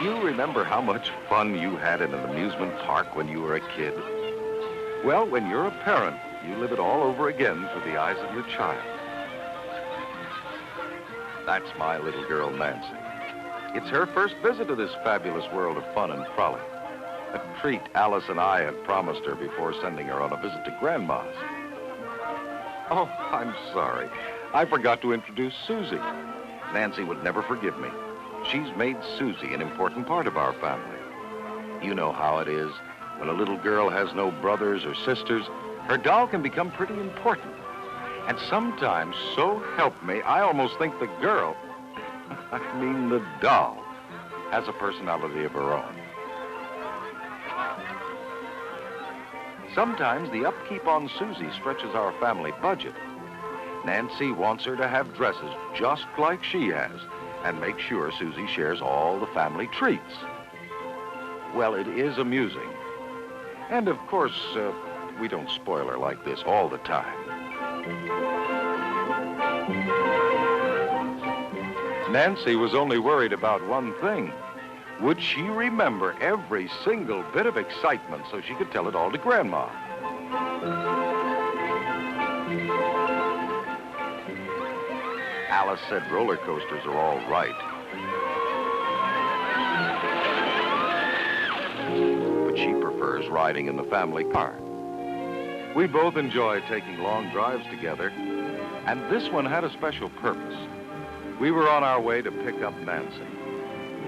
You remember how much fun you had in an amusement park when you were a kid? Well, when you're a parent, you live it all over again through the eyes of your child. That's my little girl, Nancy. It's her first visit to this fabulous world of fun and frolic. A treat Alice and I had promised her before sending her on a visit to Grandma's. Oh, I'm sorry. I forgot to introduce Susie. Nancy would never forgive me. She's made Susie an important part of our family. You know how it is. When a little girl has no brothers or sisters, her doll can become pretty important. And sometimes, so help me, I almost think the girl, the doll, has a personality of her own. Sometimes the upkeep on Susie stretches our family budget. Nancy wants her to have dresses just like she has and make sure Susie shares all the family treats. Well, it is amusing. And of course, we don't spoil her like this all the time. Nancy was only worried about one thing. Would she remember every single bit of excitement so she could tell it all to Grandma? Alice said roller coasters are all right. But she prefers riding in the family car. We both enjoy taking long drives together, and this one had a special purpose. We were on our way to pick up Nancy.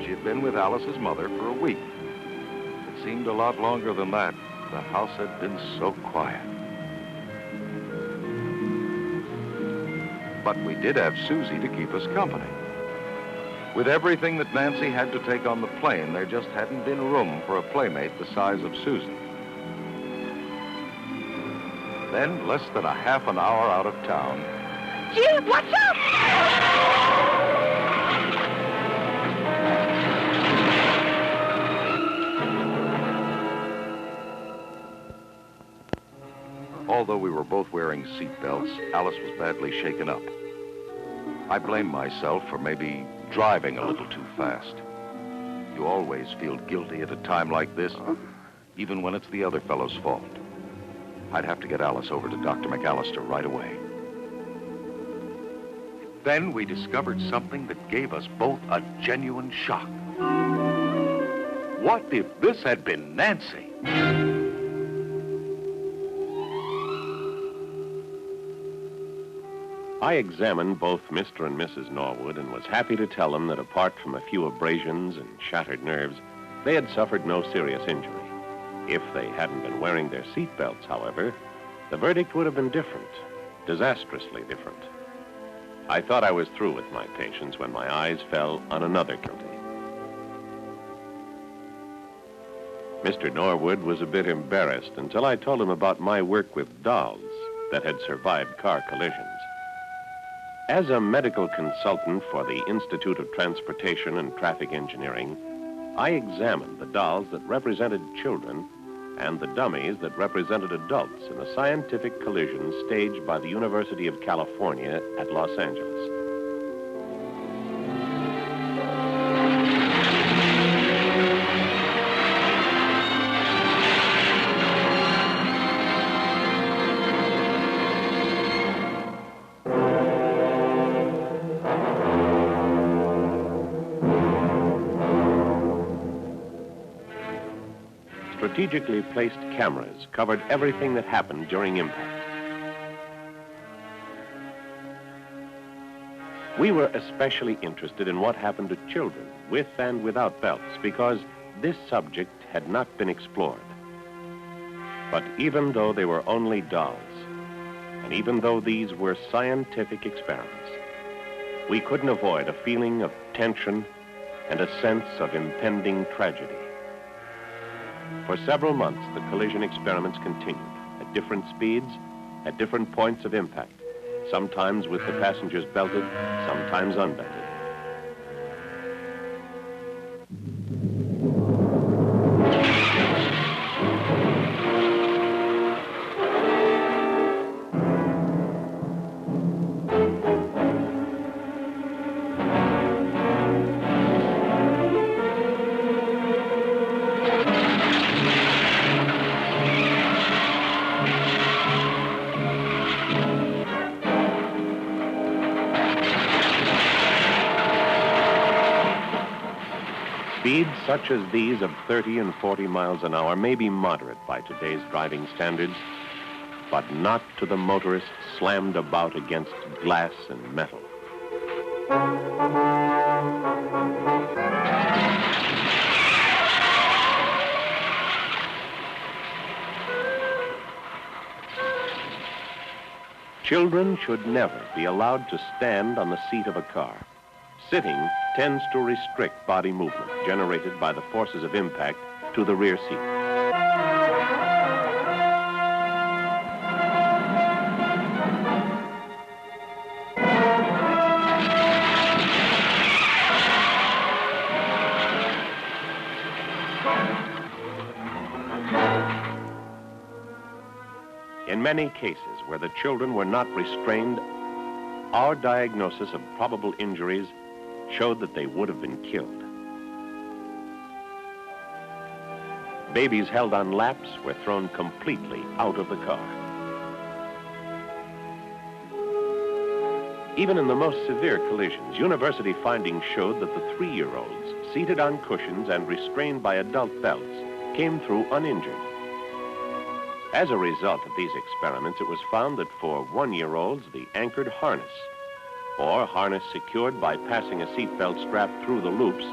She had been with Alice's mother for a week. It seemed a lot longer than that. The house had been so quiet. But we did have Susie to keep us company. With everything that Nancy had to take on the plane, there just hadn't been room for a playmate the size of Susie. Then, less than a half an hour out of town... Gee, watch out! Although we were both wearing seatbelts, Alice was badly shaken up. I blame myself for maybe driving a little too fast. You always feel guilty at a time like this, even when it's the other fellow's fault. I'd have to get Alice over to Dr. McAllister right away. Then we discovered something that gave us both a genuine shock. What if this had been Nancy? I examined both Mr. and Mrs. Norwood and was happy to tell them that apart from a few abrasions and shattered nerves, they had suffered no serious injury. If they hadn't been wearing their seatbelts, however, the verdict would have been different, disastrously different. I thought I was through with my patients when my eyes fell on another guilty. Mr. Norwood was a bit embarrassed until I told him about my work with dolls that had survived car collisions. As a medical consultant for the Institute of Transportation and Traffic Engineering, I examined the dolls that represented children and the dummies that represented adults in a scientific collision staged by the University of California at Los Angeles. Strategically placed cameras covered everything that happened during impact. We were especially interested in what happened to children with and without belts because this subject had not been explored. But even though they were only dolls, and even though these were scientific experiments, we couldn't avoid a feeling of tension and a sense of impending tragedy. For several months, the collision experiments continued at different speeds, at different points of impact, sometimes with the passengers belted, sometimes unbelted. Speeds such as these of 30 and 40 miles an hour may be moderate by today's driving standards, but not to the motorist slammed about against glass and metal. Children should never be allowed to stand on the seat of a car. Sitting tends to restrict body movement generated by the forces of impact to the rear seat. In many cases where the children were not restrained, our diagnosis of probable injuries showed that they would have been killed. Babies held on laps were thrown completely out of the car. Even in the most severe collisions, university findings showed that the 3-year-olds seated on cushions and restrained by adult belts came through uninjured. As a result of these experiments, it was found that for 1-year-olds, the anchored harness, or harness secured by passing a seatbelt strap through the loops,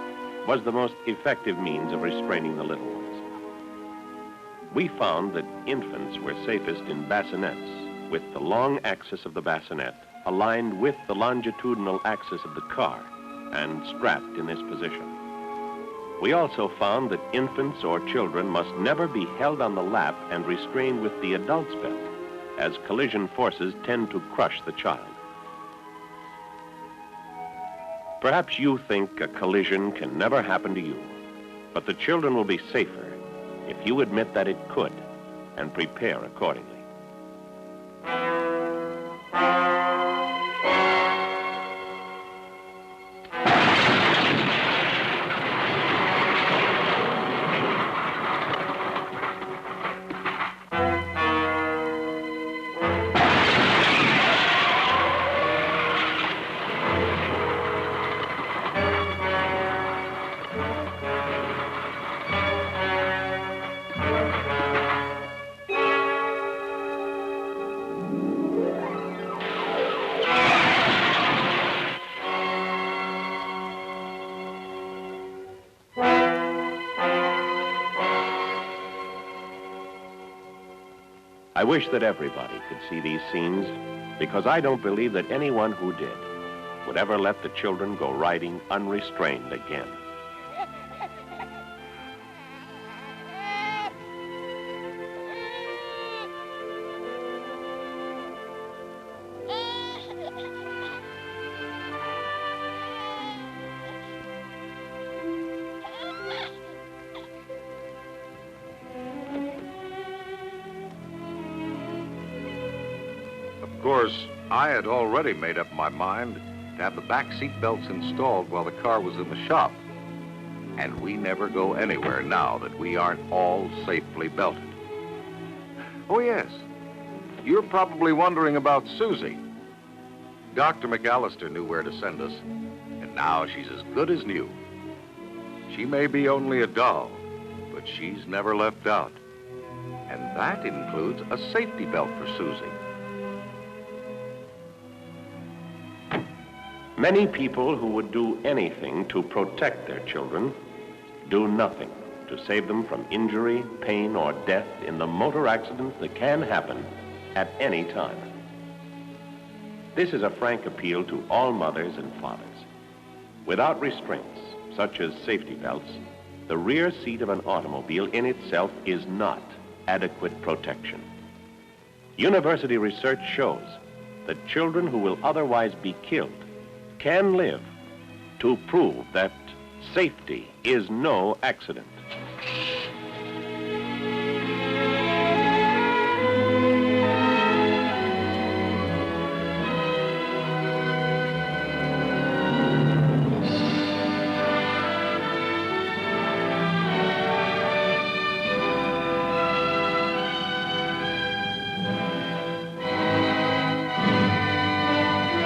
was the most effective means of restraining the little ones. We found that infants were safest in bassinets, with the long axis of the bassinet aligned with the longitudinal axis of the car and strapped in this position. We also found that infants or children must never be held on the lap and restrained with the adult's belt, as collision forces tend to crush the child. Perhaps you think a collision can never happen to you, but the children will be safer if you admit that it could and prepare accordingly. I wish that everybody could see these scenes, because I don't believe that anyone who did would ever let the children go riding unrestrained again. Of course, I had already made up my mind to have the back seat belts installed while the car was in the shop. And we never go anywhere now that we aren't all safely belted. Oh, yes. You're probably wondering about Susie. Dr. McAllister knew where to send us, and now she's as good as new. She may be only a doll, but she's never left out. And that includes a safety belt for Susie. Many people who would do anything to protect their children do nothing to save them from injury, pain, or death in the motor accidents that can happen at any time. This is a frank appeal to all mothers and fathers. Without restraints, such as safety belts, the rear seat of an automobile in itself is not adequate protection. University research shows that children who will otherwise be killed can live to prove that safety is no accident.